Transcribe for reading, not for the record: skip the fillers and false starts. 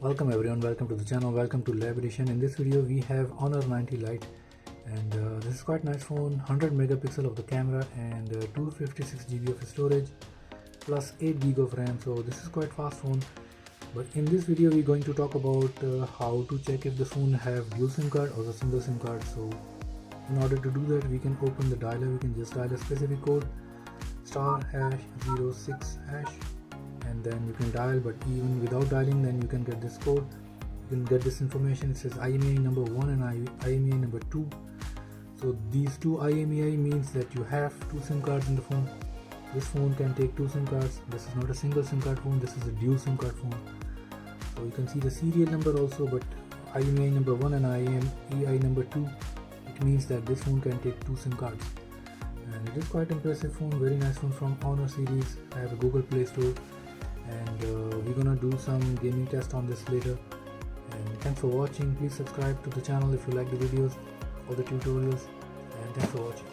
Welcome everyone, welcome to the channel, welcome to Lab Edition. In this video we have Honor 90 Lite, and this is quite nice phone. 100 megapixel of the camera and 256 GB of storage plus 8 GB of RAM, so this is quite fast phone. But in this video we're going to talk about how to check if the phone have dual SIM card or a single SIM card. So in order to do that, we can open the dialer. We can just dial a specific code *#06#, and then you can dial. But even without dialing, then you can get this code, you can get this information. It says IMEI number 1 and IMEI number 2. So these two IMEI means that you have two SIM cards in the phone. This phone can take two SIM cards. This is not a single SIM card phone, this is a dual SIM card phone. So you can see the serial number also, but IMEI number 1 and IMEI number 2, it means that this phone can take two SIM cards. And it is quite impressive phone, very nice phone from Honor series. I have a Google Play Store, and we're gonna do some gaming test on this later. And thanks for watching. Please subscribe to the channel if you like the videos or the tutorials, and thanks for watching.